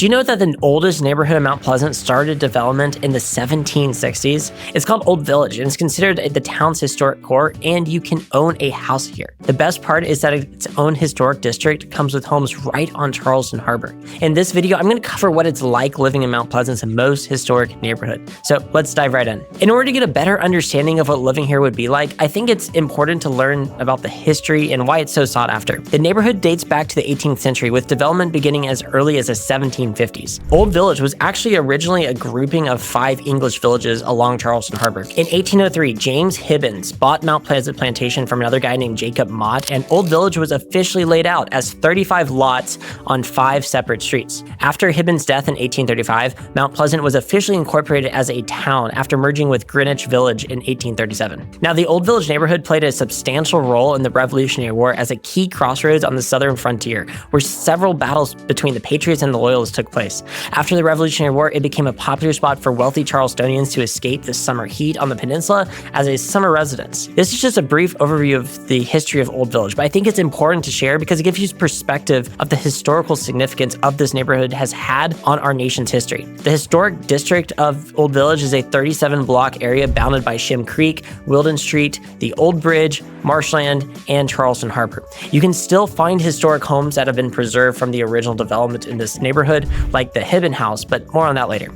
Do you know that the oldest neighborhood of Mount Pleasant started development in the 1760s? It's called Old Village and it's considered the town's historic core, and you can own a house here. The best part is that its own historic district comes with homes right on Charleston Harbor. In this video, I'm going to cover what it's like living in Mount Pleasant's most historic neighborhood. So let's dive right in. In order to get a better understanding of what living here would be like, I think it's important to learn about the history and why it's so sought after. The neighborhood dates back to the 18th century, with development beginning as early as the 1750s. Old Village was actually originally a grouping of 5 English villages along Charleston Harbor. In 1803, James Hibbins bought Mount Pleasant Plantation from another guy named Jacob Mott, and Old Village was officially laid out as 35 lots on 5 separate streets. After Hibbins' death in 1835, Mount Pleasant was officially incorporated as a town after merging with Greenwich Village in 1837. Now, the Old Village neighborhood played a substantial role in the Revolutionary War as a key crossroads on the southern frontier, where several battles between the Patriots and the Loyalists took place. After the Revolutionary War, it became a popular spot for wealthy Charlestonians to escape the summer heat on the peninsula as a summer residence. This is just a brief overview of the history of Old Village, but I think it's important to share because it gives you perspective of the historical significance of this neighborhood has had on our nation's history. The historic district of Old Village is a 37-block area bounded by Shem Creek, Wilden Street, the Old Bridge, Marshland, and Charleston Harbor. You can still find historic homes that have been preserved from the original development in this neighborhood, like the Hibben House, but more on that later.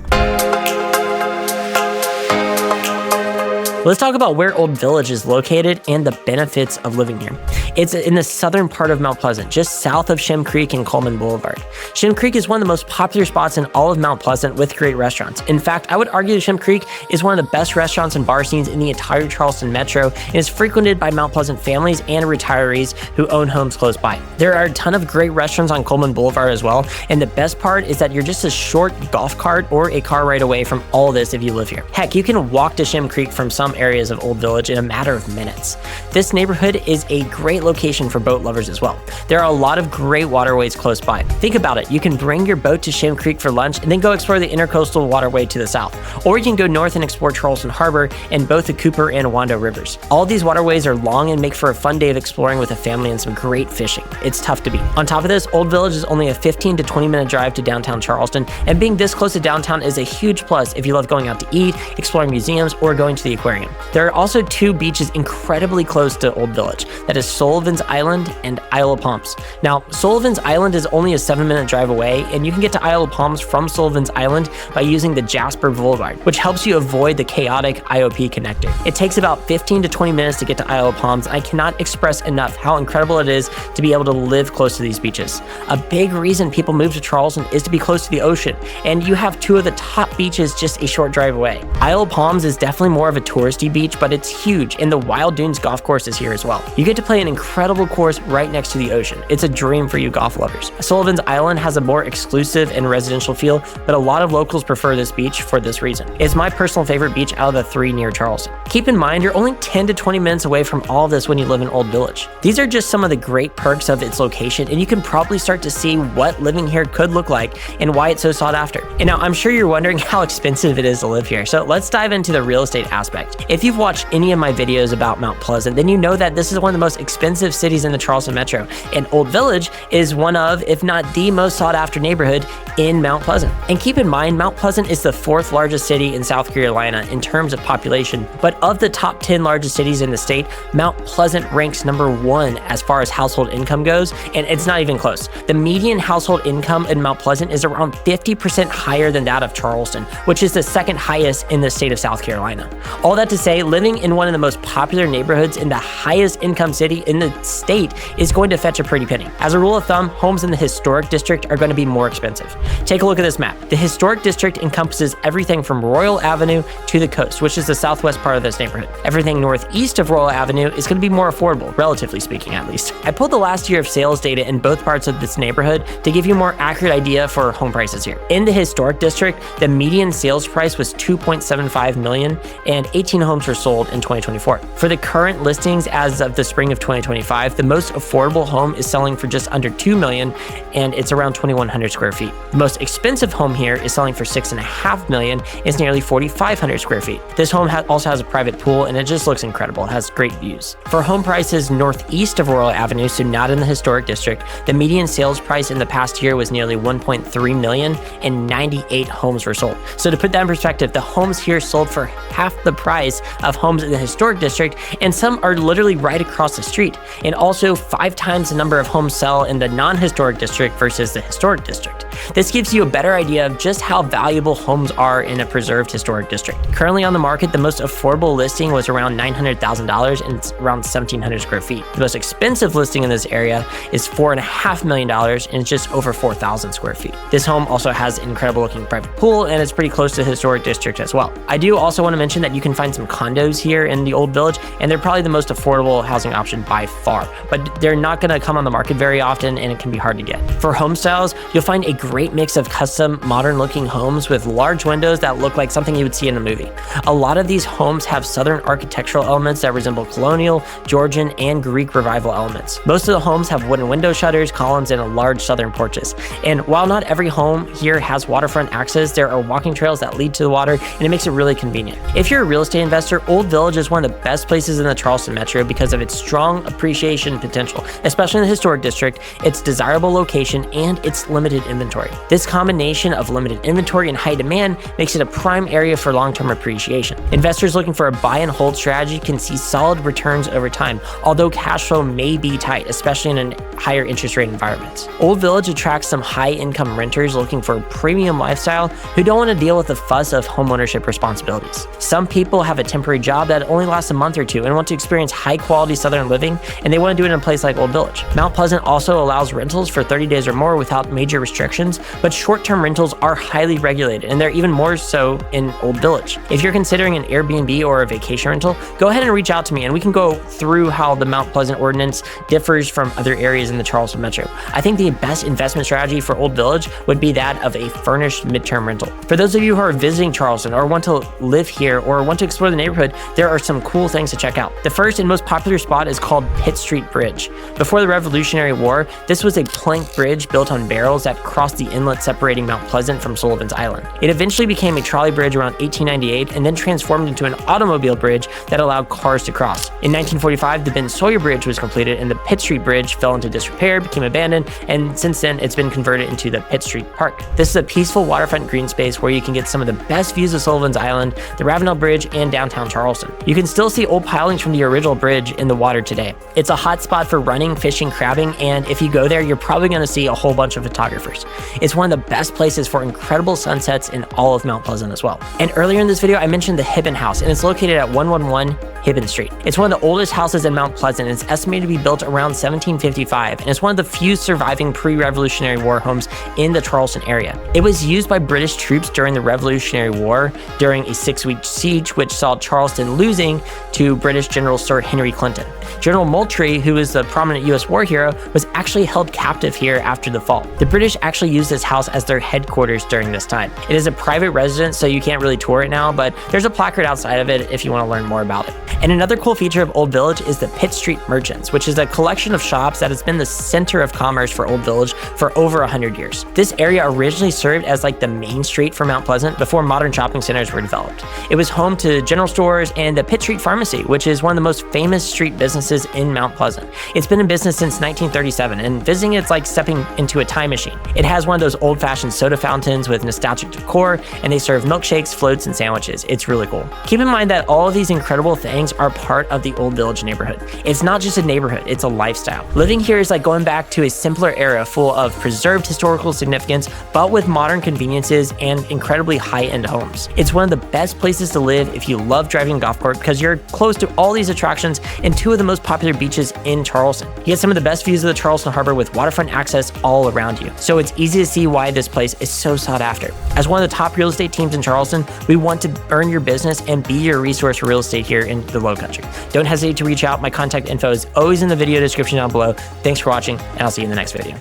Let's talk about where Old Village is located and the benefits of living here. It's in the southern part of Mount Pleasant, just south of Shem Creek and Coleman Boulevard. Shem Creek is one of the most popular spots in all of Mount Pleasant with great restaurants. In fact, I would argue Shem Creek is one of the best restaurants and bar scenes in the entire Charleston metro and is frequented by Mount Pleasant families and retirees who own homes close by. There are a ton of great restaurants on Coleman Boulevard as well, and the best part is that you're just a short golf cart or a car ride away from all this if you live here. Heck, you can walk to Shem Creek from some areas of Old Village in a matter of minutes. This neighborhood is a great location for boat lovers as well. There are a lot of great waterways close by. Think about it, you can bring your boat to Shem Creek for lunch and then go explore the intercoastal waterway to the south. Or you can go north and explore Charleston Harbor and both the Cooper and Wando rivers. All these waterways are long and make for a fun day of exploring with a family and some great fishing. It's tough to beat. On top of this, Old Village is only a 15 to 20 minute drive to downtown Charleston, and being this close to downtown is a huge plus if you love going out to eat, exploring museums, or going to the aquarium. There are also 2 beaches incredibly close to Old Village. That is Sullivan's Island and Isle of Palms. Now, Sullivan's Island is only a 7-minute drive away, and you can get to Isle of Palms from Sullivan's Island by using the Jasper Boulevard, which helps you avoid the chaotic IOP connector. It takes about 15 to 20 minutes to get to Isle of Palms, and I cannot express enough how incredible it is to be able to live close to these beaches. A big reason people move to Charleston is to be close to the ocean, and you have 2 of the top beaches just a short drive away. Isle of Palms is definitely more of a touristy beach, but it's huge, and the Wild Dunes golf course is here as well. You get to play an incredible course right next to the ocean. It's a dream for you golf lovers. Sullivan's Island has a more exclusive and residential feel, but a lot of locals prefer this beach for this reason. It's my personal favorite beach out of the 3 near Charleston. Keep in mind, you're only 10 to 20 minutes away from all of this when you live in Old Village. These are just some of the great perks of its location, and you can probably start to see what living here could look like and why it's so sought after. And now, I'm sure you're wondering how expensive it is to live here, so let's dive into the real estate aspect. If you've watched any of my videos about Mount Pleasant, then you know that this is one of the most expensive cities in the Charleston metro, and Old Village is one of, if not the most sought after neighborhood in Mount Pleasant. And keep in mind, Mount Pleasant is the 4th largest city in South Carolina in terms of population, but of the top 10 largest cities in the state, Mount Pleasant ranks number 1 as far as household income goes, and it's not even close. The median household income in Mount Pleasant is around 50% higher than that of Charleston, which is the 2nd highest in the state of South Carolina. All that to say, living in one of the most popular neighborhoods in the highest income city in the state is going to fetch a pretty penny. As a rule of thumb, homes in the historic district are going to be more expensive. Take a look at this map. The historic district encompasses everything from Royal Avenue to the coast, which is the southwest part of this neighborhood. Everything northeast of Royal Avenue is going to be more affordable, relatively speaking at least. I pulled the last year of sales data in both parts of this neighborhood to give you a more accurate idea for home prices here. In the historic district, the median sales price was $2.75 million, and 18 14 homes were sold in 2024. For the current listings as of the spring of 2025, the most affordable home is selling for just under $2 million, and it's around 2,100 square feet. The most expensive home here is selling for $6.5 million. It's nearly 4,500 square feet. This home also has a private pool, and it just looks incredible. It has great views. For home prices northeast of Royal Avenue, so not in the historic district, the median sales price in the past year was nearly $1.3 million, and 98 homes were sold. So to put that in perspective, the homes here sold for half the price of homes in the historic district, and some are literally right across the street. And also 5 times the number of homes sell in the non-historic district versus the historic district. This gives you a better idea of just how valuable homes are in a preserved historic district. Currently on the market, the most affordable listing was around $900,000 and it's around 1,700 square feet. The most expensive listing in this area is $4.5 million and it's just over 4,000 square feet. This home also has an incredible looking private pool and it's pretty close to the historic district as well. I do also want to mention that you can find some condos here in the Old Village, and they're probably the most affordable housing option by far, but they're not going to come on the market very often and it can be hard to get. For home styles, you'll find a great mix of custom modern looking homes with large windows that look like something you would see in a movie. A lot of these homes have southern architectural elements that resemble colonial, Georgian, and Greek revival elements. Most of the homes have wooden window shutters, columns, and large southern porches. And while not every home here has waterfront access, there are walking trails that lead to the water, and it makes it really convenient. If you're a real estate investor, Old Village is one of the best places in the Charleston metro because of its strong appreciation potential, especially in the historic district, its desirable location, and its limited inventory. This combination of limited inventory and high demand makes it a prime area for long-term appreciation. Investors looking for a buy and hold strategy can see solid returns over time, although cash flow may be tight, especially in a higher interest rate environments. Old Village attracts some high-income renters looking for a premium lifestyle who don't want to deal with the fuss of homeownership responsibilities. Some people have a temporary job that only lasts a month or two and want to experience high-quality southern living, and they want to do it in a place like Old Village. Mount Pleasant also allows rentals for 30 days or more without major restrictions, but short-term rentals are highly regulated, and they're even more so in Old Village. If you're considering an Airbnb or a vacation rental, go ahead and reach out to me and we can go through how the Mount Pleasant ordinance differs from other areas in the Charleston metro. I think the best investment strategy for Old Village would be that of a furnished midterm rental. For those of you who are visiting Charleston or want to live here or want to explore the neighborhood, there are some cool things to check out. The first and most popular spot is called Pitt Street Bridge. Before the Revolutionary War, this was a plank bridge built on barrels that crossed the inlet separating Mount Pleasant from Sullivan's Island. It eventually became a trolley bridge around 1898 and then transformed into an automobile bridge that allowed cars to cross. In 1945, the Ben Sawyer Bridge was completed and the Pitt Street Bridge fell into disrepair, became abandoned, and since then it's been converted into the Pitt Street Park. This is a peaceful waterfront green space where you can get some of the best views of Sullivan's Island, the Ravenel Bridge, and downtown Charleston. You can still see old pilings from the original bridge in the water today. It's a hot spot for running, fishing, crabbing, and if you go there, you're probably going to see a whole bunch of photographers. It's one of the best places for incredible sunsets in all of Mount Pleasant as well. And earlier in this video, I mentioned the Hibben House, and it's located at 111 Hibben Street. It's one of the oldest houses in Mount Pleasant, and it's estimated to be built around 1755, and it's one of the few surviving pre-Revolutionary War homes in the Charleston area. It was used by British troops during the Revolutionary War during a 6-week siege, which saw Charleston losing to British General Sir Henry Clinton. General Moultrie, who is the prominent US war hero, was actually held captive here after the fall. The British actually used this house as their headquarters during this time. It is a private residence, so you can't really tour it now, but there's a placard outside of it if you want to learn more about it. And another cool feature of Old Village is the Pitt Street Merchants, which is a collection of shops that has been the center of commerce for Old Village for over 100 years. This area originally served as like the main street for Mount Pleasant before modern shopping centers were developed. It was home to general stores and the Pitt Street Pharmacy, which is one of the most famous street businesses in Mount Pleasant. It's been in business since 1937, and visiting it's like stepping into a time machine. It has one of those old-fashioned soda fountains with nostalgic decor, and they serve milkshakes, floats, and sandwiches. It's really cool. Keep in mind that all of these incredible things are part of the Old Village neighborhood. It's not just a neighborhood, it's a lifestyle. Living here is like going back to a simpler era full of preserved historical significance, but with modern conveniences and incredibly high-end homes. It's one of the best places to live if you love driving a golf cart because you're close to all these attractions and two of the most popular beaches in Charleston. You get some of the best views of the Charleston Harbor with waterfront access all around you. So it's easy to see why this place is so sought after. As one of the top real estate teams in Charleston, we want to earn your business and be your resource for real estate here in the Low Country. Don't hesitate to reach out. My contact info is always in the video description down below. Thanks for watching, and I'll see you in the next video.